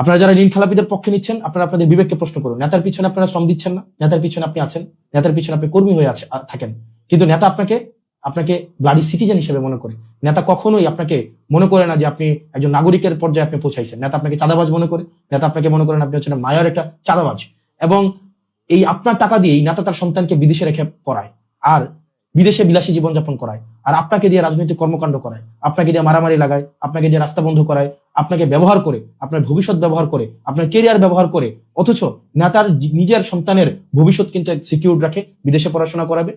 আপনারা যারা ঋণ খেলাপিদের পক্ষে নিচ্ছেন, আপনারা আপনাদের বিবেককে প্রশ্ন করুন। নেতার পিছনে আপনারা শ্রম দিচ্ছেন না, নেতার পিছনে আপনি আছেন, নেতার পিছনে আপনি কর্মী হয়ে থাকেন, কিন্তু নেতা আপনাকে আপনাকে ব্লাডি সিটিজেন হিসেবে মনে করে। নেতা কখনোই আপনাকে মনে করে না যে আপনি একজন নাগরিকের পর্যায়ে আপনি পৌঁছাইছেন। নেতা আপনাকে চাঁদাবাজ মনে করে, নেতা আপনাকে মনে করেন আপনি হচ্ছেন মায়ের একটা চাঁদাবাজ। এবং এই আপনার টাকা দিয়েই নেতা তার সন্তানকে বিদেশে রেখে পড়ায়, আর বিদেশে বিলাসী জীবনযাপন করায়, আর আপনাকে দিয়ে রাজনৈতিক কর্মকাণ্ড করায়, আপনাকে দিয়ে মারামারি লাগায়, আপনাকে দিয়ে রাস্তা বন্ধ করায়, আপনাকে ব্যবহার করে, আপনার ভবিষ্যৎ ব্যবহার করে, আপনার কেরিয়ার ব্যবহার করে। অথচ নেতার নিজের সন্তানের ভবিষ্যৎ কিন্তু সিকিউর রাখে, বিদেশে পড়াশোনা করাবে।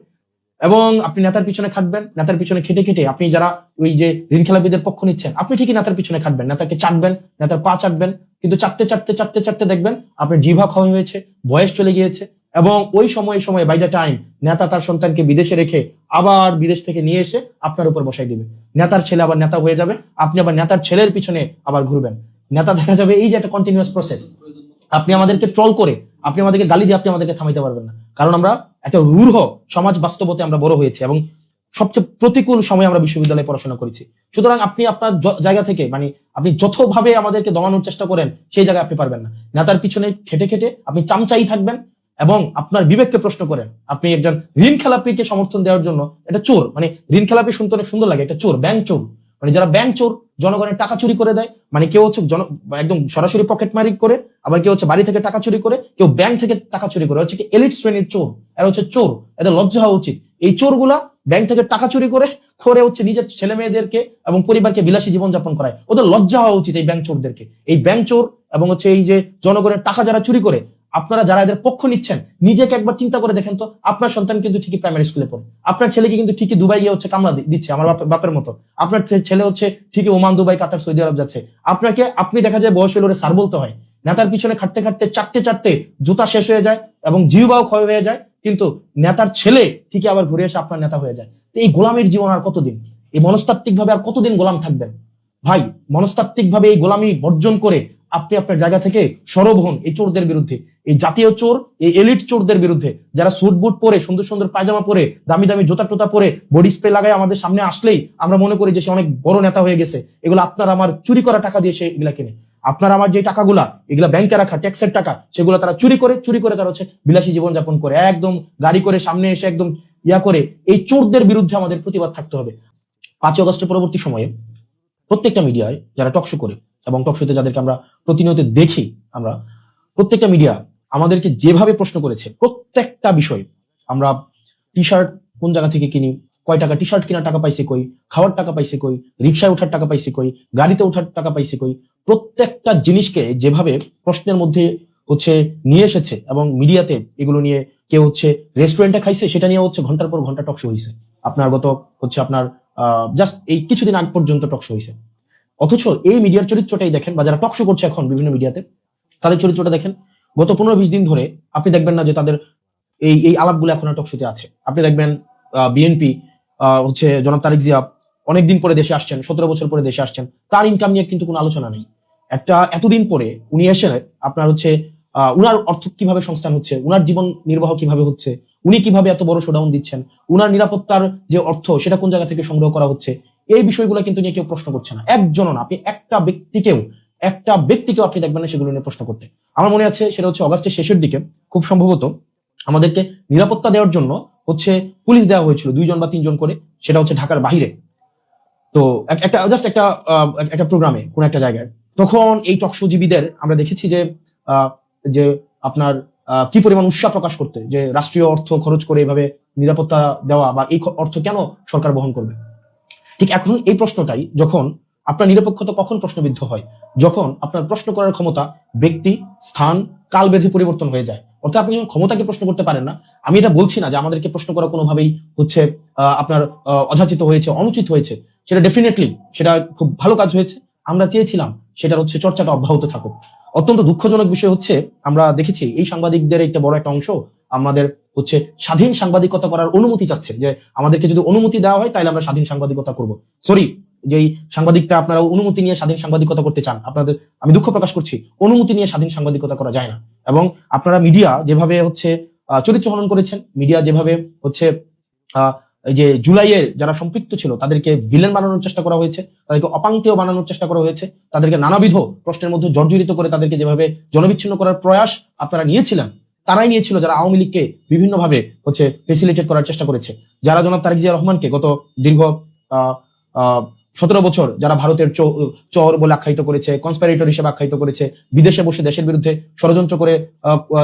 এবং আপনি নেতার পিছনে খাটবেন, নেতার পিছনে খেটে খেটে আপনি যারা ওই যে ঋণ খেলাপিদের পক্ষ নিচ্ছেন, আপনি ঠিকই নেতার পিছনে খাটবেন, নেতাকে চাটবেন, নেতার পা চাটবেন, কিন্তু চাটতে চাটতে চাটতে চাটতে দেখবেন আপনার জিভা ক্ষয় হয়েছে, বয়স চলে গিয়েছে। এবং ওই সময় বাই দ্য টাইম নেতা তার সন্তানকে বিদেশে রেখে আবার বিদেশ থেকে নিয়ে এসে আপনার উপর বসাই দিবে। নেতার ছেলে আবার নেতা হয়ে যাবে, আপনি আবার নেতার ছেলের পিছনে আবার ঘুরবেন। নেতা দেখা যাবে এই যে একটা কন্টিনিউয়াস প্রসেস। আপনি আমাদেরকে ট্রল করে, আপনি আমাদেরকে গালি দিয়ে আপনি আমাদেরকে থামাইতে পারবেন না, কারণ আমরা একটা রূঢ় সমাজ বাস্তবতে আমরা বড় হয়েছি এবং সবচেয়ে প্রতিকূল সময় আমরা বিশ্ববিদ্যালয়ে পড়াশোনা করেছি। সুতরাং আপনি আপনার জায়গা থেকে মানে আপনি যতভাবে আমাদেরকে দমানোর চেষ্টা করেন সেই জায়গায় আপনি পারবেন না। নেতার পিছনে খেটে খেটে আপনি চামচাই থাকবেন এবং আপনার বিবেককে প্রশ্ন করেন। আপনি একজন ঋণ খেলাপিকে সমর্থন দেওয়ার জন্য, এটা চোর, মানে ঋণ খেলাপি শুনতে অনেক সুন্দর লাগে, এটা চোর, ব্যাংক চোর, মানে যারা ব্যাংক চোর, জনগণের টাকা চুরি করে দেয়, মানে কেউ হচ্ছে একদম সরাসরি পকেট মারি করে, আবার কেউ হচ্ছে বাড়ি থেকে টাকা চুরি করে, কেউ ব্যাংক থেকে টাকা চুরি করে, হচ্ছে কি এলিট শ্রেণীর চোর। এরা হচ্ছে চোর, এদের লজ্জা হওয়া উচিত। এই চোরগুলা ব্যাংক থেকে টাকা চুরি করে হচ্ছে নিজের ছেলে মেয়েদেরকে এবং পরিবারকে বিলাসী জীবনযাপন করায়। ওদের লজ্জা হওয়া উচিত এই ব্যাংক চোরদেরকে। এই ব্যাংক চোর এবং হচ্ছে এই যে জনগণের টাকা যারা চুরি করে, আপনারা যারা এদের পক্ষ নিচ্ছেন, নিজেকে একবার চিন্তা করে দেখেন তো। আপনার সন্তান কিন্তু ঠিকই প্রাইমারি স্কুলে পড়ে, আপনার ছেলেকে কিন্তু ঠিকই দুবাই গিয়ে হচ্ছে কামলা দিচ্ছে আমার বাপের মতো, আপনার ছেলে হচ্ছে ঠিকই ওমান, দুবাই, কাতার, সৌদি আরব যাচ্ছে। আপনি দেখা যায় বয়স হলে স্যার বলতে হয়, নেতার পিছনে খাটতে খাটতে চাটতে চাটতে জুতা শেষ হয়ে যায় এবং জিহ্বাও ক্ষয় হয়ে যায়, কিন্তু নেতার ছেলে ঠিকই আবার ঘুরে এসে আপনার নেতা হয়ে যায়। তো এই গোলামীর জীবন আর কতদিন? এই মনস্তাত্ত্বিক ভাবে আর কতদিন গোলাম থাকবেন? ভাই, মনস্তাত্ত্বিক ভাবে এই গোলামি বর্জন করে আপনি আপনার জায়গা থেকে সরব হন এই চোরদের বিরুদ্ধে, এই জাতীয় চোর, এই এলিট চোরদের বিরুদ্ধে, যারা স্যুট বুট পরে, সুন্দর সুন্দর পায়জামা পরে, দামি দামি জুতা টোতা পরে, বডি স্প্রে লাগায় আমাদের সামনে আসলেই আমরা মনে করি যে সে অনেক বড় নেতা হয়ে গেছে। এগুলো আপনার আমার চুরি করা টাকা দিয়ে সে এগুলা কিনে। আপনার আমার যে টাকাগুলা, এগুলা ব্যাংকে রাখা ট্যাক্সের টাকা, সেগুলো তারা চুরি করে তারা হচ্ছে বিলাসী জীবনযাপন করে, একদম গাড়ি করে সামনে এসে একদম করে। এই চোরদের বিরুদ্ধে আমাদের প্রতিবাদ থাকতে হবে। 5 আগস্টের পরবর্তী সময়ে প্রত্যেকটা মিডিয়ায় যারা টকশো করে এবং টকশোতে যাদেরকে আমরা প্রতিনিয়ত দেখি, আমরা প্রত্যেকটা মিডিয়া আমাদেরকে যেভাবে প্রশ্ন করেছে, প্রত্যেকটা বিষয়, আমরা টি শার্ট কোন জায়গা থেকে কিনি, কয় টাকা টি শার্ট কেনার টাকা পাইছে কই, খাওয়ার টাকা পাইছে কই, রিক্সায় ওঠার টাকা পাইছে কই, গাড়িতে ওঠার টাকা পাইছে কই, প্রত্যেকটা জিনিসকে যেভাবে প্রশ্নের মধ্যে হচ্ছে নিয়ে এসেছে এবং মিডিয়াতে এগুলো নিয়ে কেউ হচ্ছে রেস্টুরেন্টে খাইছে, সেটা নিয়ে হচ্ছে ঘন্টার পর ঘন্টা টকশো হয়েছে। আপনার গত হচ্ছে আপনার জাস্ট এই কিছুদিন আগ পর্যন্ত টকশো হয়েছে। অথচ এই মিডিয়ার চরিত্রটাই দেখেন, বা যারা টকশো করছে এখন বিভিন্ন মিডিয়াতে, তাদের চরিত্রটা দেখেন। গত 15-20 দিন ধরে আপনি দেখবেন না যে তাদের এই আলাপগুলো এখন টকশোতে আছে। আপনি দেখবেন বিএনপি হচ্ছে জনাব তারেক জিয়া অনেকদিন পরে দেশে আসছেন, 17 বছর পরে দেশে আসছেন, তার ইনকাম নিয়ে কিন্তু কোনো আলোচনা নেই। এতদিন পরে উনি এসে আপনার হচ্ছে উনার অর্থ কিভাবে সংস্থান হচ্ছে, উনার জীবন নির্বাহ কিভাবে হচ্ছে, উনি কিভাবে এত বড় শোডাউন দিচ্ছেন, উনার নিরাপত্তার যে অর্থ সেটা কোন জায়গা থেকে সংগ্রহ করা হচ্ছে, এই বিষয়গুলো কিন্তু নিয়ে কেউ প্রশ্ন করছে না। একজনও না, আপনি একটা ব্যক্তিকেও আপনি দেখবেন না সেগুলো নিয়ে প্রশ্ন করতে। আমার মনে আছে সেটা হচ্ছে অগাস্টের শেষের দিকে খুব সম্ভবত আমাদেরকে নিরাপত্তা দেওয়ার জন্য হচ্ছে পুলিশ দেওয়া হয়েছিল 2 জন বা 3 জন করে, সেটা হচ্ছে ঢাকার বাহিরে। তো একটা প্রোগ্রামে কোন একটা জায়গায়, তখন এই টকশোজীবীদের আমরা দেখেছি যে আপনার কি পরিমাণ উৎসাহ প্রকাশ করতে, যে রাষ্ট্রীয় অর্থ খরচ করে এভাবে নিরাপত্তা দেওয়া, বা এই অর্থ কেন সরকার বহন করবে। ঠিক এখন এই প্রশ্নটাই, যখন আপনার নিরপেক্ষতা কখন প্রশ্নবিদ্ধ হয়, যখন আপনার প্রশ্ন করার ক্ষমতা ব্যক্তি, স্থান, কাল বেঁধে পরিবর্তন হয়ে যায়। অর্থাৎ আপনি যখন ক্ষমতাকে প্রশ্ন করতে পারেন না। আমি এটা বলছি না যে আমাদেরকে প্রশ্ন করা কোনোভাবেই হচ্ছে আপনার অযাচিত হয়েছে, অনুচিত হয়েছে, সেটা ডেফিনেটলি সেটা খুব ভালো কাজ হয়েছে। আমরা চেয়েছিলাম সেটার হচ্ছে চর্চাটা অব্যাহত থাকুক। অত্যন্ত দুঃখজনক বিষয় হচ্ছে আমরা দেখেছি এই সাংবাদিকদের একটা বড় একটা অংশ আমাদের হচ্ছে স্বাধীন সাংবাদিকতা করার অনুমতি চাচ্ছে, যে আমাদেরকে যদি অনুমতি দেওয়া হয় তাহলে আমরা স্বাধীন সাংবাদিকতা করব। সরি, যেই সাংবাদিকটা আপনারা অনুমতি নিয়ে স্বাধীন সাংবাদিকতা করতে চান, আপনাদের আমি দুঃখ প্রকাশ করছি, অনুমতি নিয়ে স্বাধীন সাংবাদিকতা করা যায় না। এবং আপনারা মিডিয়া যেভাবে হচ্ছে চরিত্র হনন করেছেন, মিডিয়া যেভাবে হচ্ছে এই যে জুলাইয়ের যারা সম্পৃক্ত ছিল তাদেরকে ভিলেন বানানোর চেষ্টা করা হয়েছে, তাদেরকে অপাঙ্ক্তেয় বানানোর চেষ্টা করা হয়েছে, তাদেরকে নানাবিধ প্রশ্নের মধ্যে জর্জরিত করে তাদেরকে যেভাবে জনবিচ্ছিন্ন করার প্রয়াস আপনারা নিয়েছিলেন, তারাই নিয়েছিল যারা আওয়ামী লীগকে বিভিন্ন ভাবে ফেসিলিটেট করার চেষ্টা করেছে, যারা জনাব তারেক জিয়া রহমানকে গত দীর্ঘ 17 বছর যারা ভারতের চোর বলে আখ্যায়িত করেছে, কনস্পাইরেটর হিসেবে আখ্যায়িত করেছে, বিদেশে বসে দেশের বিরুদ্ধে ষড়যন্ত্র করে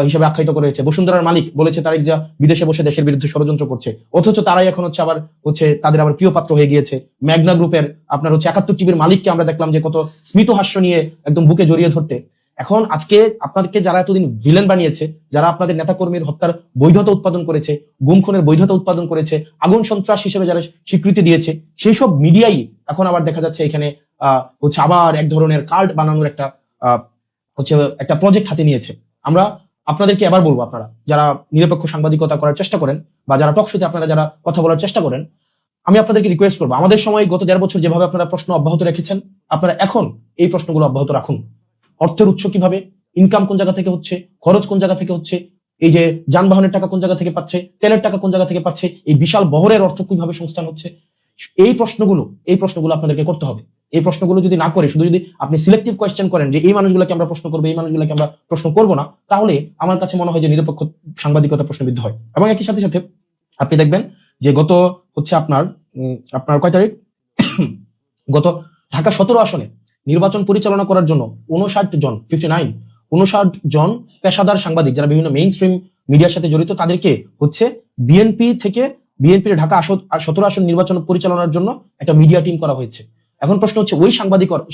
হিসেবে আখ্যায়িত করেছে, বসুন্ধরার মালিক বলেছে তারেক জিয়া বিদেশে বসে দেশের বিরুদ্ধে ষড়যন্ত্র করছে, অথচ তারাই এখন আবার তাদের আবার প্রিয় পাত্র হয়ে গিয়েছে। মেঘনা গ্রুপের আপনার 71 টিভির মালিককে আমরা দেখলাম যে কত স্মিত হাস্য নিয়ে একদম বুকে জড়িয়ে ধরতে। এখন আজকে আপনাদেরকে যারা এতদিন ভিলেন বানিয়েছে, যারা আপনাদের নেতাকর্মীর হত্যার বৈধতা উৎপাদন করেছে, গুম খুনের বৈধতা উৎপাদন করেছে, আগুন সন্ত্রাস হিসেবে যারা স্বীকৃতি দিয়েছে, সেই সব মিডিয়াই এখন আবার দেখা যাচ্ছে এখানে আবার এক ধরনের কার্ড বানানোর একটা প্রজেক্ট হাতে নিয়েছে। আমরা আপনাদেরকে এবার বলবো, আপনারা যারা নিরপেক্ষ সাংবাদিকতা করার চেষ্টা করেন বা যারা টক শোতে আপনারা যারা কথা বলার চেষ্টা করেন, আমি আপনাদেরকে রিকোয়েস্ট করবো, আমাদের সময় গত 1.5 বছর যেভাবে আপনারা প্রশ্ন অব্যাহত রেখেছেন, আপনারা এখন এই প্রশ্নগুলো অব্যাহত রাখুন। অর্থের উৎস কিভাবে, ইনকাম কোন জায়গা থেকে হচ্ছে, খরচ কোন জায়গা থেকে হচ্ছে, এই যে যানবাহনের টাকা কোন জায়গা থেকে পাচ্ছে, তেলের টাকা কোন জায়গা থেকে পাচ্ছে, এই বিশাল বহরের অর্থ কিভাবে সংস্থান হচ্ছে, এই প্রশ্নগুলো আপনাদেরকে করতে হবে। এই প্রশ্নগুলো যদি না করে শুধু যদি আপনি সিলেক্টিভ কোয়েশ্চেন করেন যে এই মানুষগুলোকে আমরা প্রশ্ন করবো, এই মানুষগুলোকে আমরা প্রশ্ন করবো না, তাহলে আমার কাছে মনে হয় যে নিরপেক্ষ সাংবাদিকতা প্রশ্নবিদ্ধ হয়। এবং একই সাথে সাথে আপনি দেখবেন যে গত আপনার কয় তারিখ, গত ঢাকা 17 আসনে নির্বাচন পরিচালনা করার জন্য 59 জন পেশাদার সাংবাদিক যারা বিভিন্ন মেইন স্ট্রিম মিডিয়ার সাথে জড়িত, তাদেরকে বিএনপির ঢাকা 17 আসন নির্বাচন পরিচালনার জন্য একটা মিডিয়া টিম করা হয়েছে। এখন প্রশ্ন হচ্ছে, ওই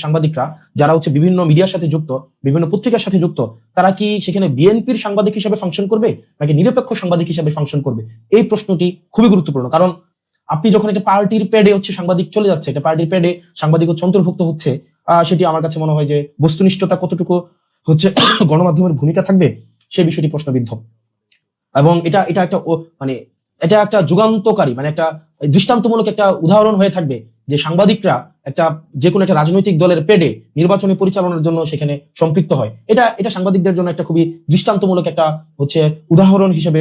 সাংবাদিকরা যারা বিভিন্ন মিডিয়ার সাথে যুক্ত, বিভিন্ন পত্রিকার সাথে যুক্ত, তারা কি সেখানে বিএনপির সাংবাদিক হিসেবে ফাংশন করবে নাকি নিরপেক্ষ সাংবাদিক হিসেবে ফাংশন করবে? এই প্রশ্নটি খুবই গুরুত্বপূর্ণ। কারণ আপনি যখন একটা পার্টির প্যাডে সাংবাদিক চলে যাচ্ছে, একটা পার্টির প্যাডে সাংবাদিক অন্তর্ভুক্ত হচ্ছে, সেটি আমার কাছে মনে হয় যে বস্তুনিষ্ঠতা কতটুকু গণমাধ্যমের ভূমিকা থাকবে সেই বিষয়টি প্রশ্নবিদ্ধ। এবং এটা একটা যুগান্তকারী, একটা দৃষ্টান্তমূলক একটা উদাহরণ হয়ে থাকবে যে সাংবাদিকরা যে কোনো একটা রাজনৈতিক দলের পেডে নির্বাচনী পরিচালনার জন্য সেখানে সম্পৃক্ত হয়। এটা সাংবাদিকদের জন্য একটা খুবই দৃষ্টান্তমূলক একটা উদাহরণ হিসেবে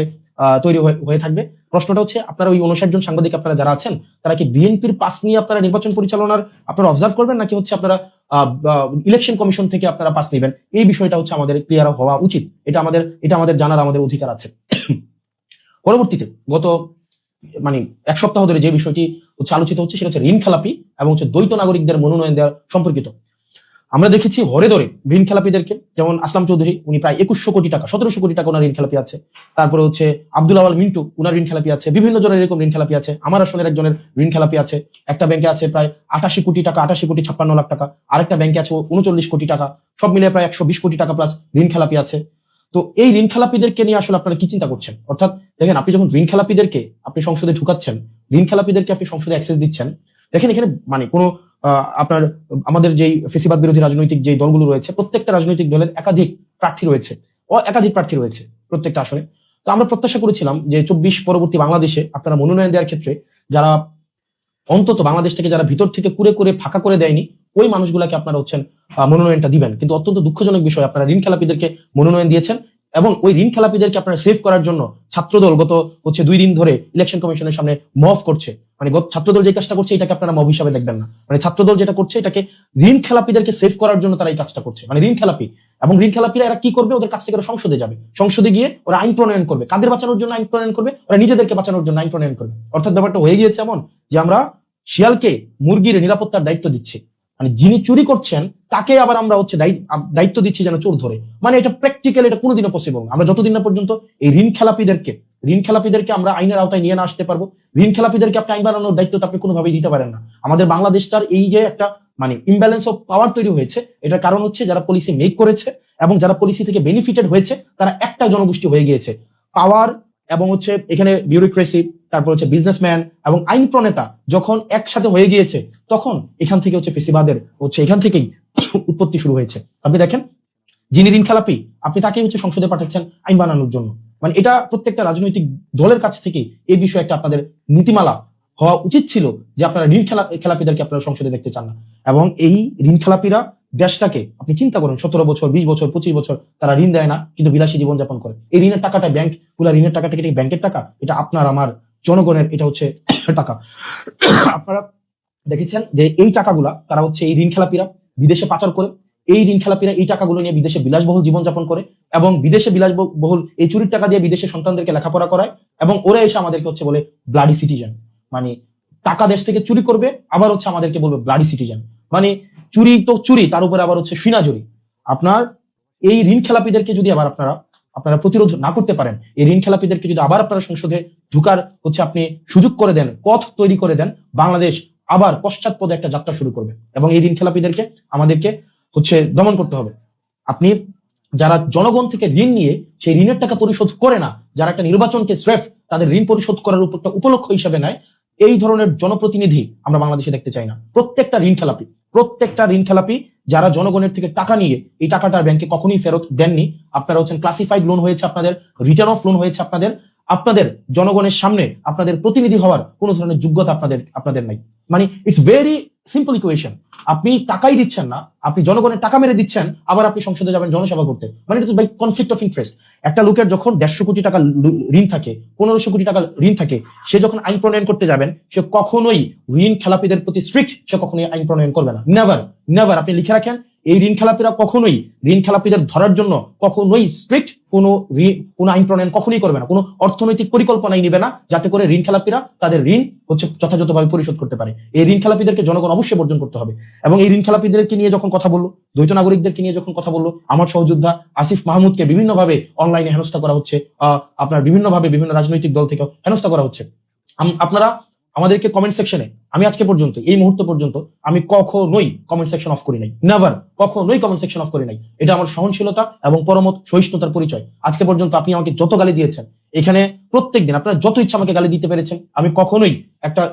তৈরি হয়ে থাকবে। প্রশ্নটা হচ্ছে, আপনারা ওই 59 জন সাংবাদিক আপনারা যারা আছেন, তারা কি বিএনপির পাস নিয়ে আপনারা নির্বাচন পরিচালনার আপনারা অবজার্ভ করবেন নাকি আপনারা ইলেকশন কমিশন থেকে আপনারা পাস নেবেন? এই বিষয়টা আমাদের ক্লিয়ার হওয়া উচিত। এটা আমাদের জানার আমাদের অধিকার আছে। পরবর্তীতে গত এক সপ্তাহ ধরে যে বিষয়টি আলোচিত হচ্ছে সেটা হচ্ছে ঋণ খেলাপি এবং দ্বৈত নাগরিকদের মনোনয়ন দেওয়ার সম্পর্কিত। আমরা দেখেছি হরে ধরে ঋণ খেলাপিদেরকে, যেমন আসলাম চৌধুরী, উনি প্রায় 2100 কোটি টাকা, 1700 কোটি টাকা ওনার ঋণ খেলাপি আছে। তারপরে আব্দুল আওয়াল মিন্টু, উনার ঋণ খেলাপি আছে। বিভিন্ন জনের এরকম ঋণ খেলাপি আছে। আমার আসনের একজনের ঋণ খেলাপি আছে। একটা ব্যাংকে আছে প্রায় 88 কোটি টাকা, 88 কোটি 56 লাখ টাকা। আরেকটা ব্যাংকে আছে 39 কোটি টাকা। সব মিলিয়ে প্রায় 120 কোটি টাকা প্লাস ঋণ খেলাপি আছে। তো এই ঋণ খেলাপিদেরকে নিয়ে আসলে আপনারা কি চিন্তা করছেন? অর্থাৎ দেখেন, আপনি যখন ঋণ খেলাপিদেরকে আপনি সংসদে ঢুকাচ্ছেন, ঋণ খেলাপিদেরকে আপনি সংসদে অ্যাক্সেস দিচ্ছেন, দেখেন এখানে কোনো আপনার আমাদের যেই ফেসিবাদ বিরোধী রাজনৈতিক যে দলগুলো রয়েছে, প্রত্যেকটা রাজনৈতিক দলের একাধিক প্রার্থী রয়েছে প্রত্যেকটা আসনে। তো আমরা প্রত্যাশা করেছিলাম যে 24 পরবর্তী বাংলাদেশে আপনারা মনোনয়ন দেওয়ার ক্ষেত্রে যারা অন্তত বাংলাদেশ থেকে যারা ভিতর থেকে কুরে ফাঁকা করে দেয়নি, ওই মানুষগুলাকে আপনারা মনোনয়নটা দিবেন। কিন্তু অত্যন্ত দুঃখজনক বিষয়, আপনারা ঋণ খেলাপিদেরকে মনোনয়ন দিয়েছেন এবং ওই ঋণ খেলাপিদেরকে আপনারা সেভ করার জন্য ছাত্রদল গত 2 দিন ধরে ইলেকশন কমিশনের সামনে মব করছে। ছাত্রদল যে কাজটা করছে এটাকে আপনারা মব হিসাবে দেখবেন না। ছাত্রদল যেটা করছে এটাকে ঋণ খেলাপিদেরকে সেভ করার জন্য তারা এই কাজটা করছে। ঋণ খেলাপি এবং ঋণ খেলাপিরা এরা কি করবে? ওদের কাছ থেকে ওরা সংসদে যাবে, সংসদে গিয়ে ওরা আইন প্রণয়ন করবে। কাদের বাঁচানোর জন্য আইন প্রণয়ন করবে? ওরা নিজেদেরকে বাঁচানোর জন্য আইন প্রণয়ন করবে। অর্থাৎ ব্যাপারটা হয়ে গিয়েছে এমন যে আমরা শিয়ালকে মুরগির নিরাপত্তার দায়িত্ব দিচ্ছি, যিনি চুরি করছেন তাকে আবার আমরা দায়িত্ব দিচ্ছি যেন চোর ধরে। এটা প্র্যাকটিক্যালি এটা কোনোদিনও পসিবল না। আমরা যতদিন না পর্যন্ত এই ঋণ খেলাপিদেরকে আমরা আইনের আওতায় নিয়ে না আসতে পারবো, ঋণ খেলাপিদেরকে আপনি আইন বানানোর দায়িত্ব আপনি কোনোভাবেই দিতে পারেন না। আমাদের বাংলাদেশটার এই যে একটা ইমব্যালেন্স অফ পাওয়ার তৈরি হয়েছে, এটার কারণ হচ্ছে যারা পলিসি মেক করেছে এবং যারা পলিসি থেকে বেনিফিটেড হয়েছে তারা একটা জনগোষ্ঠী হয়ে গিয়েছে। পাওয়ার এবং এখানে বিউরোক্রেসি, তারপর বিজনেসম্যান এবং আইন প্রণেতা যখন একসাথে হয়ে গিয়েছে, তখন এখান থেকে ফেসিবাদের এখান থেকেই উৎপত্তি শুরু হয়েছে। আপনি দেখেন, যিনি ঋণ খেলাপি আপনি তাকে সংসদে পাঠাচ্ছেন আইন বানানোর জন্য। এটা প্রত্যেকটা রাজনৈতিক দলের কাছ থেকে এই বিষয়ে একটা আপনাদের নীতিমালা হওয়া উচিত ছিল যে আপনারা ঋণ খেলাপিদেরকে আপনারা সংসদে দেখতে চান না। এবং এই ঋণ খেলাপিরা দেশটাকে আপনি চিন্তা করেন, 17 বছর 20 বছর 25 বছর তারা ঋণ দেয় না, কিন্তু বিলাসী জীবনযাপন করে। এই ঋণের টাকাটা ঋণের টাকাটা কি ব্যাংকের টাকা? এটা আপনার আমার জনগণের এটা হচ্ছে টাকা। আপনারা দেখেছেন যে এই টাকাগুলা তারা হচ্ছে এই ঋণ খেলাপিরা বিদেশে পাচার করে, এই ঋণ খেলাপিরা এই টাকাগুলো নিয়ে বিদেশে বিলাসবহুল জীবনযাপন করে, এবং বিদেশে বিলাসবহুল এই চুরির টাকা দিয়ে বিদেশে সন্তানদেরকে লেখাপড়া করায়, এবং ওরা এসে আমাদেরকে হচ্ছে বলে ব্লাডি সিটিজেন। মানে টাকা দেশ থেকে চুরি করবে, আবার হচ্ছে আমাদেরকে বলবে ব্লাডি সিটিজেন। মানে চুরি তো চুরি, তার উপরে আবার হচ্ছে সিনাজুরি। আপনার এই ঋণ খেলাপিদেরকে যদি আবার আপনারা প্রতিরোধ না করতে পারেন, এই ঋণ খেলাপিদেরকে যদি আবার আপনারা সংসদে ঢুকার হচ্ছে আপনি সুযোগ করে দেন, পথ তৈরি করে দেন, বাংলাদেশ আবার পশ্চাৎপদে একটা যাত্রা শুরু করবে, এবং এই ঋণ খেলাপিদেরকে আমাদেরকে হচ্ছে দমন করতে হবে। আপনি যারা জনগণ থেকে ঋণ নিয়ে সেই ঋণের টাকা পরিশোধ করে না, যারা একটা নির্বাচনকে স্রেফ তাদের ঋণ পরিশোধ করার উপর একটা উপলক্ষ হিসেবে নেয়, এই ধরনের জনপ্রতিনিধি আমরা বাংলাদেশে দেখতে চাই না। প্রত্যেকটা ঋণ খেলাপি যারা জনগণের থেকে টাকা নিয়ে এই টাকাটা ব্যাংকে কখনোই ফেরত দেননি, আপনারা হচ্ছেন ক্লাসিফাইড লোন হয়েছে আপনাদের, রিটার্ন অফ লোন হয়েছে আপনাদের জনগণের সামনে আপনাদের প্রতিনিধি হওয়ার কোন ধরনের যোগ্যতা আপনাদের নাই। মানে ইটস ভেরি সিম্পল ইকুয়েশন। আপনি টাকাই দিচ্ছেন না, আপনি জনগণের টাকা মেরে দিচ্ছেন, আবার আপনি সংসদে যাবেন জনসেবা করতে। মানে it is by conflict of interest. একটা লোকের যখন 150 কোটি টাকা ঋণ থাকে, 1500 কোটি টাকা ঋণ থাকে, সে যখন আইন প্রণয়ন করতে যাবেন, সে কখনোই ঋণ খেলাপিদের প্রতি স্ট্রিক্ট সে কখনোই আইন প্রণয়ন করবে না। নেভার। আপনি লিখে রাখেন, এই ঋণ খেলাপিরা কখনোই ঋণ খেলাপিদের ধরার জন্য কখনোই স্ট্রিক্ট কোনো আইন প্রণয়ন কখনোই করবে না, কোনো অর্থনৈতিক পরিকল্পনাই নিবে না, যাতে করে ঋণ খেলাপিরা তাদের ঋণ হচ্ছে যথাযথভাবে পরিশোধ করতে পারে। এই ঋণ খেলাপিদেরকে জনগণ অবশ্যই বর্জন করতে হবে। এবং এই ঋণ খেলাপিদেরকে নিয়ে যখন কথা বললো, দ্বৈত নাগরিকদেরকে নিয়ে যখন কথা বললো, আমার সহযোদ্ধা আসিফ মাহমুদকে বিভিন্নভাবে অনলাইনে হেনস্থা করা হচ্ছে, আপনার বিভিন্নভাবে বিভিন্ন রাজনৈতিক দল থেকে হেনস্থা করা হচ্ছে। আপনারা আমাদেরকে কমেন্ট সেকশনে, আমি আজকে পর্যন্ত এই মুহূর্ত পর্যন্ত আমি কখনোই কমেন্ট সেকশন অফ করি নাই, নেভার, কখনোই কমেন্ট সেকশন অফ করি নাই। এটা আমার সহনশীলতা এবং পরমত সহিষ্ণুতার পরিচয়। আজকে পর্যন্ত আপনি আমাকে যত গালি দিয়েছেন এখানে, প্রত্যেকদিন আপনারা যত ইচ্ছা আমাকে গালি দিতে পেরেছেন, আমি কখনোই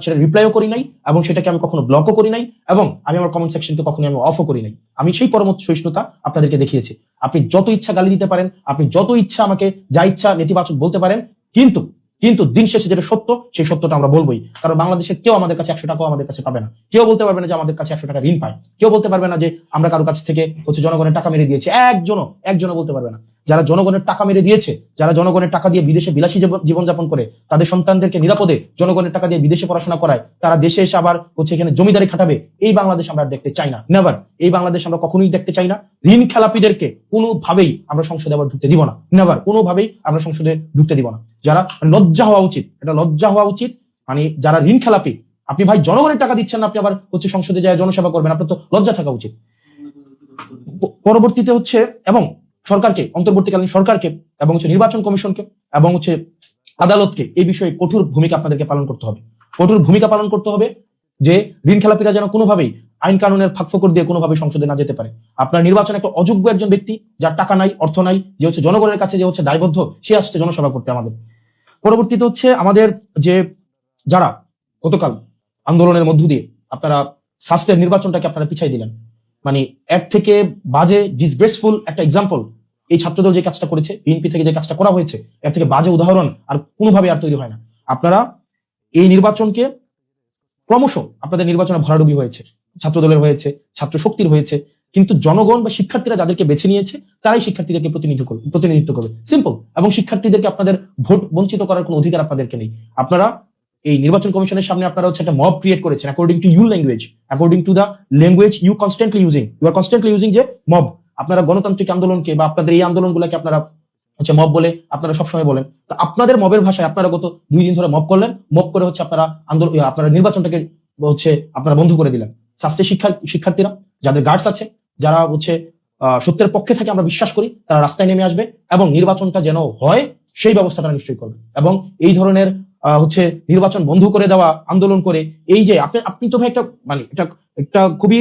সেটা রিপ্লাইও করি নাই, এবং সেটাকে আমি কখনো ব্লকও করি নাই, এবং আমি আমার কমেন্ট সেকশনকে কখনোই আমি অফও করি নাই। আমি সেই পরমত সহিষ্ণুতা আপনাদেরকে দেখিয়েছি। আপনি যত ইচ্ছা গালি দিতে পারেন, আপনি যত ইচ্ছা আমাকে যা ইচ্ছা নেতিবাচক বলতে পারেন, কিন্তু দিন শেষে যেটা সত্য, সেই সত্যটা আমরা বলবোই। কারণ বাংলাদেশের কেউ আমাদের কাছে 100 টাকাও আমাদের কাছে পাবে না। কেউ বলতে পারবে না যে আমাদের কাছে 100 টাকা ঋণ পায়। কেউ বলতে পারবে না যে আমরা কারো কাছ থেকে হচ্ছে জনগণের টাকা মেরে দিয়েছি। একজনও বলতে পারবে না। যারা জনগণের টাকা মেরে দিয়েছে, যারা জনগণের টাকা দিয়ে বিদেশে বিলাসী জীবনযাপন করে, তাদের সন্তানদেরকে নিরাপদে জনগণের টাকা দিয়ে বিদেশে পড়াশোনা করায়, তারা দেশে এসে আবার হচ্ছে এখানে জমিদারি খাটাবে, এই বাংলাদেশ আমরা দেখতে চাই না। নেভার। এই বাংলাদেশ আমরা কখনোই দেখতে চাই না। ঋণ খেলাপিদেরকে কোনোভাবেই আমরা সংসদে আবার ঢুকতে দিব না। নেভার, কোনোভাবেই আমরা সংসদে ঢুকতে দিব না। যারা লজ্জা হওয়া উচিত, এটা লজ্জা হওয়া উচিত। মানে যারা ঋণ খেলাপি, আপনি ভাই জনগণের টাকা দিচ্ছেন না, আপনি আবার হচ্ছে সংসদে যায় জনসেবা করবেন, আপনার তো লজ্জা থাকা উচিত। পরবর্তীতে হচ্ছে এবং সরকারকে, অন্তর্বর্তীকালীন সরকারকে এবং হচ্ছে নির্বাচন কমিশনকে এবং হচ্ছে আদালতকে এই বিষয়ে কঠোর ভূমিকা আপনাদেরকে পালন করতে হবে। কঠোর ভূমিকা পালন করতে হবে যে ঋণ খেলাপিরা যেন কোনোভাবেই আইন কানুনের ফাঁকফোকর দিয়ে কোনোভাবেই সংসদে না যেতে পারে। আপনার নির্বাচন একটা অযোগ্য একজন ব্যক্তি, যার টাকা নাই, অর্থ নাই, যে হচ্ছে জনগণের কাছে যে হচ্ছে দায়বদ্ধ, সে আসছে জনসেবা করতে আমাদের। পরবর্তীতে হচ্ছে আমাদের যে যারা গতকাল আন্দোলনের মধ্য দিয়ে আপনারা সাস্টের নির্বাচনটাকে আপনারা পিছাই দিলেন, মানে এর থেকে বাজে ডিসগ্রেসফুল একটা এক্সাম্পল এই ছাত্রদল যে কাজটা করেছে, বিএনপি থেকে যে কাজটা করা হয়েছে, এর থেকে বাজে উদাহরণ আর কোনোভাবে আর তৈরি হয় না। আপনারা এই নির্বাচনকে ক্রমশ, আপনাদের নির্বাচনে ভরাডুবি হয়েছে, ছাত্রদলের হয়েছে, ছাত্র শক্তির হয়েছে, কিন্তু জনগণ বা শিক্ষার্থীরা যাদেরকে বেছে নিয়েছে তারাই শিক্ষার্থীদেরকে প্রতিনিধিত্ব করবে। সিম্পল। এবং শিক্ষার্থীদেরকে আপনাদের ভোট বঞ্চিত করার কোনো অধিকার আপনাদেরকে নেই। আপনারা এই নির্বাচন কমিশনের সামনে আপনারা হচ্ছে একটা মব ক্রিয়েট করেছেন according to your language, according to the language you are constantly using যে মব। আপনারা গণতান্ত্রিক আন্দোলনকে বা আপনাদের এই আন্দোলনগুলোকে আপনারা হচ্ছে মব বলে আপনারা সবসময় বলেন। তো আপনাদের মবের ভাষায় আপনারা গত 2 দিন ধরে মব করলেন, মব করে হচ্ছে আপনারা নির্বাচনটাকে হচ্ছে আপনারা বন্ধ করে দিলেন। শাস্ত্রীয় শিক্ষার্থীরা, যাদের গার্ডস আছে, যারা হচ্ছে সত্যের পক্ষে থাকে আমরা বিশ্বাস করি, তারা রাস্তায় নেমে আসবে এবং নির্বাচনটা যেন হয় সেই ব্যবস্থা তারা নিশ্চয়ই করবে। এবং এই ধরনের হচ্ছে নির্বাচন বন্ধ করে দেওয়া আন্দোলন করে, এই যে আপনি তো ভাই একটা মানে একটা খুবই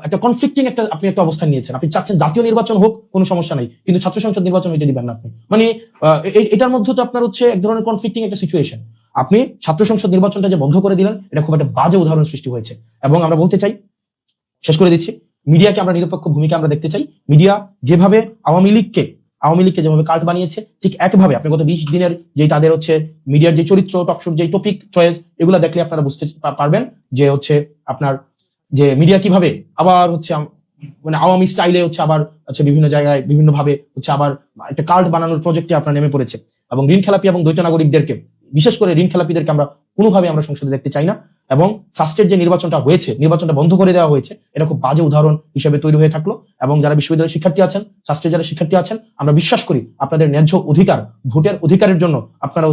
একটা কনফ্লিক্টিং আপনি একটা অবস্থান নিয়েছেন। আপনি চাচ্ছেন জাতীয় নির্বাচন হোক, কোনো সমস্যা নাই, কিন্তু ছাত্র সংসদ নির্বাচন হইতে দিবেন না আপনি। মানে এটার মধ্যে তো আপনার হচ্ছে এক ধরনের কনফ্লিক্টিং একটা সিচুয়েশন। আপনি ছাত্র সংসদ নির্বাচনটা যে বন্ধ করে দিলেন, এটা খুব একটা বাজে উদাহরণ সৃষ্টি হয়েছে। এবং আমরা বলতে চাই, শেষ করে দিচ্ছি, মিডিয়াকে আমরা নিরপেক্ষ ভূমিকা আমরা দেখতে চাই। মিডিয়া যেভাবে আওয়ামী লীগকে যেভাবে কার্ড বানিয়েছে, ঠিক একভাবে আপনি গত 20 দিনের যে তাদের হচ্ছে মিডিয়ার যে চরিত্র, টকশোর যে টপিক চয়েস, এগুলা দেখলে আপনারা বুঝতে পারবেন যে হচ্ছে আপনার যে মিডিয়া কিভাবে আবার হচ্ছে মানে আওয়ামী স্টাইলে হচ্ছে আবার হচ্ছে বিভিন্ন জায়গায় বিভিন্ন ভাবে হচ্ছে আবার একটা কার্ড বানানোর প্রজেক্টে আপনার নেমে পড়েছে। এবং ঋণ খেলাপি এবং দ্বৈত নাগরিকদেরকে বিশেষ করে ঋণ খেলাপিদেরকে আমরা কোনোভাবে আমরা সংসদে দেখতে চাই না। এবং সাস্টের যে নির্বাচনটা হয়েছে, নির্বাচনটা বন্ধ করে দেওয়া হয়েছে, এটা খুব বাজে উদাহরণ হিসেবে তৈরি হয়ে থাকলো। এবং যারা বিশ্ববিদ্যালয়ের শিক্ষার্থী আছেন, সাস্টের যারা শিক্ষার্থী আছেন, আমরা বিশ্বাস করি আপনাদের ন্যায্য অধিকার, ভোটের অধিকারের জন্য আপনারা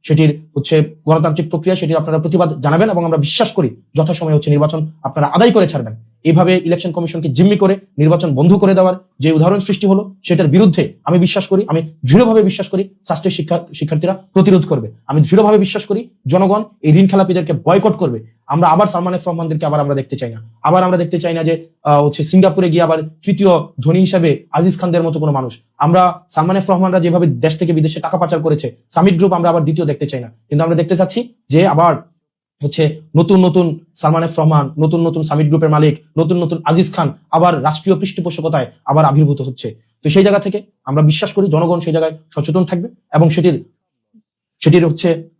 সেটির গণতান্ত্রিক প্রক্রিয়া, সেটির আপনারা প্রতিবাদ জানাবেন এবং আমরা বিশ্বাস করি যথাসময়ে নির্বাচন আপনারা আদায় করে ছাড়বেন। এভাবে ইলেকশন কমিশনকে জিম্মি করে নির্বাচন বন্ধ করে দেওয়ার যে উদাহরণ সৃষ্টি হলো, সেটার বিরুদ্ধে আমি দৃঢ়ভাবে বিশ্বাস করি সাস্টের শিক্ষার্থীরা প্রতিরোধ করবে। আমি দৃঢ়ভাবে বিশ্বাস করি জনগণ এই ঋণ খেলাপিদেরকে বয়কট করবে। আমরা আবার সালমান এফ রহমানদেরকে আমরা দেখতে চাই না। আমরা দেখতে চাই না যে সিঙ্গাপুরে গিয়ে আবার তৃতীয় ধনী হিসেবে আজিজ খানদের মতো কোনো মানুষ। আমরা সালমান এফ রহমানরা যেভাবে দেশ থেকে বিদেশে টাকা পাচার করেছে, সামিট গ্রুপ আমরা আবার দ্বিতীয় দেখতে চাই না। কিন্তু আমরা দেখতে চাচ্ছি যে আবার নতুন নতুন সালমান এফ রহমান, নতুন নতুন সামিট গ্রুপের মালিক, নতুন নতুন আজিজ খান আবার রাষ্ট্রীয় পৃষ্ঠপোষকতায় আবার আবির্ভূত হচ্ছে। তো সেই জায়গা থেকে আমরা বিশ্বাস করি জনগণ সেই জায়গায় সচেতন থাকবে এবং সেটির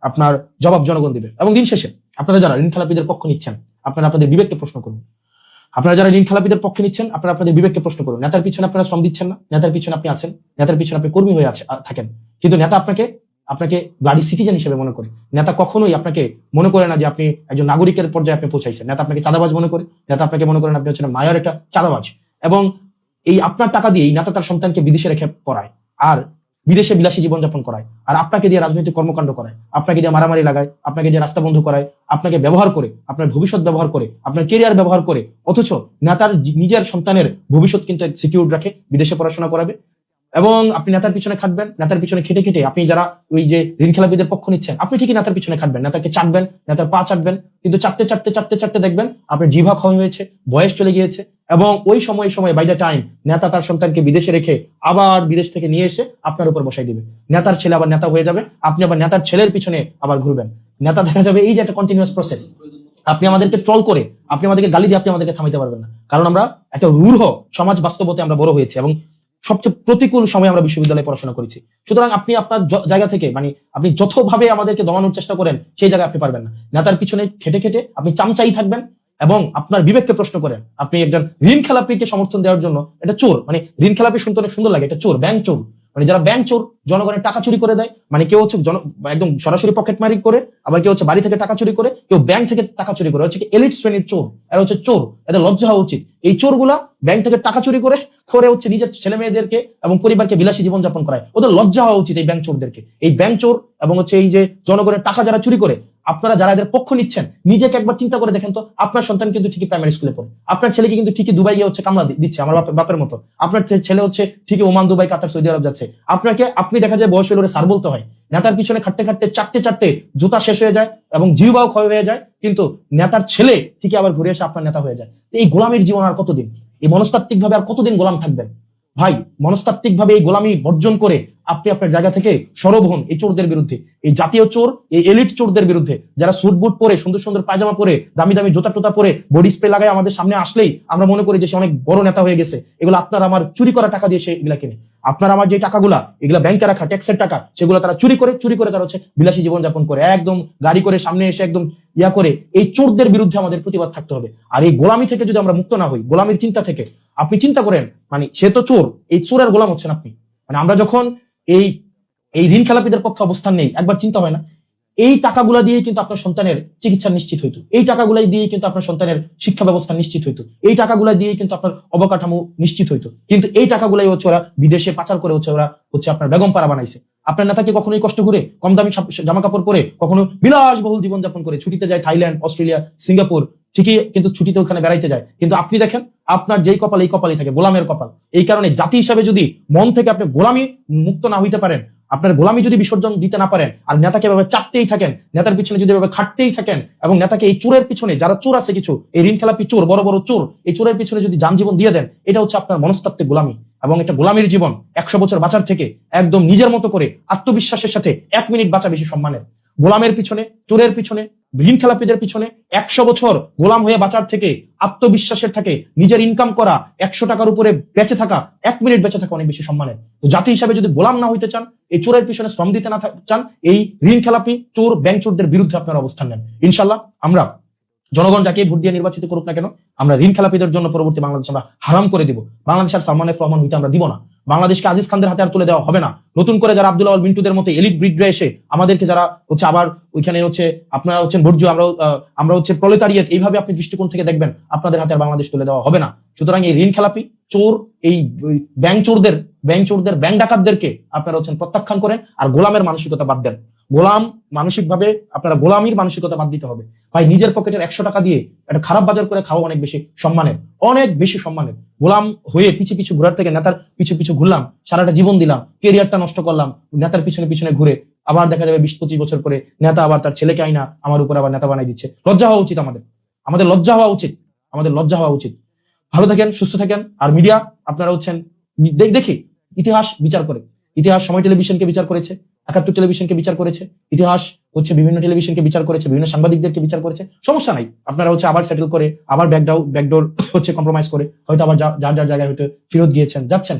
আপনার জবাব জনগণ দিবে। এবং দিন শেষে আপনারা যারা ঋণ খেলাপিদের পক্ষ নিচ্ছেন, আপনারা আপনাদের বিবেককে প্রশ্ন করুন। আপনারা যারা ঋণ খেলাপিদের পক্ষে নিচ্ছেন, আপনারা আপনাদের বিবেককে প্রশ্ন করুন। নেতার পিছনে আপনারা শ্রম দিচ্ছেন না, নেতার পিছনে আপনি আছেন, নেতার পিছনে আপনি কর্মী হয়ে থাকেন, কিন্তু নেতা আপনাকে ব্লাডি সিটিজেন হিসেবে মনে করে। নেতা কখনোই আপনাকে মনে করে না যে আপনি একজন নাগরিকের পর্যায়ে আপনি পৌঁছাইছেন। নেতা আপনাকে চাঁদাবাজ মনে করে। নেতা আপনাকে মনে করেন আপনি মায়ের একটা চাঁদাবাজ। এবং এই আপনার টাকা দিয়ে নেতা তার সন্তানকে বিদেশে রেখে পড়ায় আর বিদেশে বিলাসী জীবনযাপন করায়, আর আপনাকে দিয়ে রাজনৈতিক কর্মকাণ্ড করায়, আপনাকে দিয়ে মারামারি লাগায়, আপনাকে দিয়ে রাস্তা বন্ধ করায়, আপনাকে ব্যবহার করে, আপনার ভবিষ্যৎ ব্যবহার করে, আপনার কেরিয়ার ব্যবহার করে। অথচ নেতার নিজের সন্তানের ভবিষ্যৎ কিন্তু সিকিউর রাখে, বিদেশে পড়াশোনা করাবে। এবং আপনি নেতার পিছনে খাটবেন, নেতার পিছনে খেটে খেটে আপনি যারা ওই যে ঋণ খেলাপিদের পক্ষ নিচ্ছেন, আপনি ঠিকই নেতার পিছনে খাটবেন, নেতাকে চাটবেন, নেতার পা চাটবেন, কিন্তু চাটতে দেখবেন আপনার জিভা ক্ষয় হয়েছে, বয়স চলে গিয়েছে। এবং ওই সময় বাই দ্য টাইম নেতা তার সন্তানকে বিদেশে রেখে আবার বিদেশ থেকে নিয়ে এসে আপনার উপর বসাই দিবে। নেতার ছেলে আবার নেতা হয়ে যাবে, আপনি আবার নেতার ছেলের পিছনে আবার ঘুরবেন। নেতা দেখা যাবে এই যে একটা কন্টিনিউয়াস প্রসেস। আপনি আমাদেরকে ট্রল করে, আপনি আমাদেরকে গালি দিয়ে আপনি আমাদেরকে থামাইতে পারবেন না, কারণ আমরা একটা রূঢ় সমাজ বাস্তবতে আমরা বড় হয়েছি এবং সবচেয়ে প্রতিকূল সময় আমরা বিশ্ববিদ্যালয়ে পড়াশোনা করেছি। সুতরাং আপনি আপনার জায়গা থেকে আপনি যতভাবে আমাদেরকে দমানোর চেষ্টা করেন সেই জায়গায় আপনি পারবেন না। নেতার পিছনে খেটে খেটে আপনি চামচাই থাকবেন এবং আপনার বিবেককে প্রশ্ন করেন। আপনি একজন ঋণ খেলাপিকে সমর্থন দেওয়ার জন্য, এটা চোর, ঋণ খেলাপি শুনতে অনেক সুন্দর লাগে, এটা চোর, ব্যাংক চোর। যারা ব্যাংক চোর, জনগণের টাকা চুরি করে দেয়, কেউ একদম সরাসরি পকেট মারি করে, আবার কেউ বাড়ি থেকে টাকা চুরি করে, কেউ ব্যাংক থেকে টাকা চুরি করে, এলিট শ্রেণীর চোর। এরা চোর, এদের লজ্জা হওয়া উচিত। এই চোরগুলা ব্যাংক থেকে টাকা চুরি করে নিজের ছেলে মেয়েদেরকে এবং পরিবারকে বিলাসী জীবনযাপন করায়। ওদের লজ্জা হওয়া উচিত এই ব্যাংক চোরদেরকে। এই ব্যাংক চোর এবং এই যে জনগণের টাকা যারা চুরি করে, আপনারা যারা এদের পক্ষ নিচ্ছেন, নিজেকে একবার চিন্তা করে দেখেন তো, আপনার সন্তান কিন্তু ঠিকই প্রাইমারি স্কুলে পড়ে, আপনার ছেলেকে কিন্তু ঠিকই দুবাই গিয়ে কামলা দিচ্ছে আমার বাপের মতো, আপনার ছেলে ঠিকই ওমান, দুবাই, কাতার, সৌদি আরব যাচ্ছে। আপনি দেখা যায় বয়স হলে স্যার বলতে হয়। নেতার পিছনে খাটতে খাটতে চারটে জুতা শেষ হয়ে যায় এবং জিহ্বাও ক্ষয় হয়ে যায়, কিন্তু নেতার ছেলে ঠিকই আবার ঘুরে এসে আপনার নেতা হয়ে যায়। এই গোলামীর জীবন আর কতদিন? এই মনস্তাত্ত্বিক ভাবে আর কতদিন গোলাম থাকবেন? ভাই, মনস্তাত্ত্বিক ভাবে এই গোলামি বর্জন করে আপনি আপনার জায়গা থেকে সরব হন এই চোরদের বিরুদ্ধে, এই জাতীয় চোর, এই এলিট চোরদের বিরুদ্ধে, যারা স্যুট বুট পরে, সুন্দর সুন্দর পায়জামা পরে, দামি দামি জুতা টুতা পরে, বডি স্প্রে লাগায় আমাদের সামনে আসলেই আমরা মনে করি যে সে অনেক বড় নেতা হয়ে গেছে। এগুলো আপনার আমার চুরি করা টাকা দিয়ে সে এগুলা কিনে। আপনার আমার যে টাকাগুলা, এগুলা ব্যাংকে রাখা ট্যাক্সের টাকা, সেগুলো তারা চুরি করে তারা বিলাসী জীবনযাপন করে, একদম গাড়ি করে সামনে এসে একদম করে। এই চোরদের বিরুদ্ধে আমাদের প্রতিবাদ থাকতে হবে। আর এই গোলামি থেকে যদি আমরা মুক্ত না হই, গোলামির চিন্তা থেকে, আপনি চিন্তা করেন, সে তো চোর, এই চোরের গোলাম হচ্ছেন আপনি। আমরা যখন এই ঋণ খেলাপিদের পক্ষে অবস্থান নেই, একবার চিন্তা হয় না, এই টাকাগুলা দিয়ে কিন্তু আপনার সন্তানের চিকিৎসা নিশ্চিত হইতো, এই টাকাগুলাই দিয়ে কিন্তু আপনার সন্তানের শিক্ষা ব্যবস্থা নিশ্চিত হইতো, এই টাকাগুলা দিয়ে কিন্তু আপনার অবকাঠামো নিশ্চিত হইতো। কিন্তু এই টাকাগুলাই ওরা বিদেশে পাচার করে ওরা আপনার বেগম পাড়া বানাইছে। আপনার নেতাকে কখনোই কষ্ট করে কম দামি জামা কাপড় পরে, কখনো বিলাসবহুল জীবনযাপন করে ছুটিতে যায় থাইল্যান্ড, অস্ট্রেলিয়া, সিঙ্গাপুর, ঠিকই কিন্তু ছুটিতে ওখানে বেড়াইতে যায়। কিন্তু আপনি দেখেন আপনার যেই কপাল, এই কপালই থাকে গোলামের কপাল। এই কারণে জাতি হিসাবে যদি মন থেকে আপনি গোলামি মুক্ত না হইতে পারেন, আপনার গোলামি যদি বিসর্জন দিতে না পারেন, আর নেতাকে এভাবে চাটতেই থাকেন, নেতার পিছনে যদি এভাবে খাটতেই থাকেন, এবং নেতাকে এই চোরের পিছনে, যারা চোর আছে কিছু, এই ঋণ খেলাপি চোর, বড় বড় চোর, এই চোরের পিছনে যদি যানজীবন দিয়ে দেন, এটা আপনার মনস্তাত্ত্বিক গোলামি। এবং একটা গোলামির জীবন 100 বছর বাঁচার থেকে একদম নিজের মতো করে আত্মবিশ্বাসের সাথে 1 মিনিট বাঁচা বেশি সম্মানের। গোলামের পিছনে, চোরের পিছনে, ঋণ খেলাপিদের পিছনে 100 বছর গোলাম হয়ে বাঁচার থেকে আত্মবিশ্বাসের থাকে নিজের ইনকাম করা 100 টাকার উপরে বেঁচে থাকা, 1 মিনিট বেঁচে থাকা অনেক বেশি সম্মানের। তো জাতি হিসাবে যদি গোলাম না হইতে চান, এই চোরের পিছনে শ্রম দিতে না চান, এই ঋণ খেলাপি চোর, ব্যাংক চোরদের বিরুদ্ধে আপনারা অবস্থান নেন। ইনশাল্লাহ আমরা, জনগণ যাকে ভোট দিয়ে নির্বাচিত করুক না কেন, আমরা ঋণ খেলাপিদের জন্য পরবর্তী বাংলাদেশ আমরা হারাম করে দিব। বাংলাদেশ আর সালমান এফ রহমান হইতে আমরা দিব না। বাংলাদেশকে আজিজ খানদের হাতে আর তুলে দেওয়া হবে না। নতুন করে যারা আব্দুল আওয়াল মিন্টুদের মতো এলিট ব্রিডরা এসে আমাদেরকে যারা হচ্ছে আবার ওইখানে হচ্ছে আপনারা হচ্ছেন বর্জ্য, আমরা হচ্ছে প্রলেতারিয়েট, এইভাবে আপনি দৃষ্টিকোণ থেকে দেখবেন, আপনাদের হাতে আর বাংলাদেশ তুলে দেওয়া হবে না। সুতরাং এই ঋণ খেলাপি চোর, এই ব্যাংক চোরদের ব্যাংক ডাকাতদেরকে আপনারা হচ্ছেন প্রত্যাখ্যান করেন, আর গোলামের মানসিকতা বাদ দেন। গোলাম মানসিকভাবে আপনারা গোলামির মানসিকতা বাদ দিতে হবে। ভাই নিজের পকেটের 100 টাকা দিয়ে একটা খারাপ বাজার করে খাওয়া অনেক বেশি সম্মানের। গোলাম হয়ে পিছু ঘোরার থেকে নেতার পিছু ঘুরলাম, সারাটা জীবন দিলাম, কেরিয়ারটা নষ্ট করলাম, নেতার পিছনে ঘুরে আবার দেখা যাবে 20-25 বছর পরে নেতা আবার তার ছেলেকে আইনা আমার উপর আবার নেতা বানাই দিচ্ছে। লজ্জা হওয়া উচিত আমাদের লজ্জা হওয়া উচিত। ভালো থাকেন, সুস্থ থাকেন। আর মিডিয়া আপনারা হচ্ছেন দেখি ইতিহাস বিচার করে, ইতিহাস সময় টেলিভিশনকে বিচার করেছে, 71 টেলিভিশনকে বিচার করেছে, ইতিহাস হচ্ছে বিভিন্ন টেলিভিশনকে বিচার করেছে, বিভিন্ন সাংবাদিকদেরকে বিচার করেছে। সমস্যা নাই, আপনারা হচ্ছে আবার সেটেল করে, আবার ব্যাকডোর হচ্ছে কম্প্রোমাইজ করে হয়তো আবার যার জায়গায় হয়তো ফেরত যাচ্ছেন,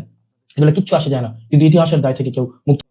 এগুলো কিচ্ছু আসে যায় না, কিন্তু ইতিহাসের দায় থেকে কেউ মুক্ত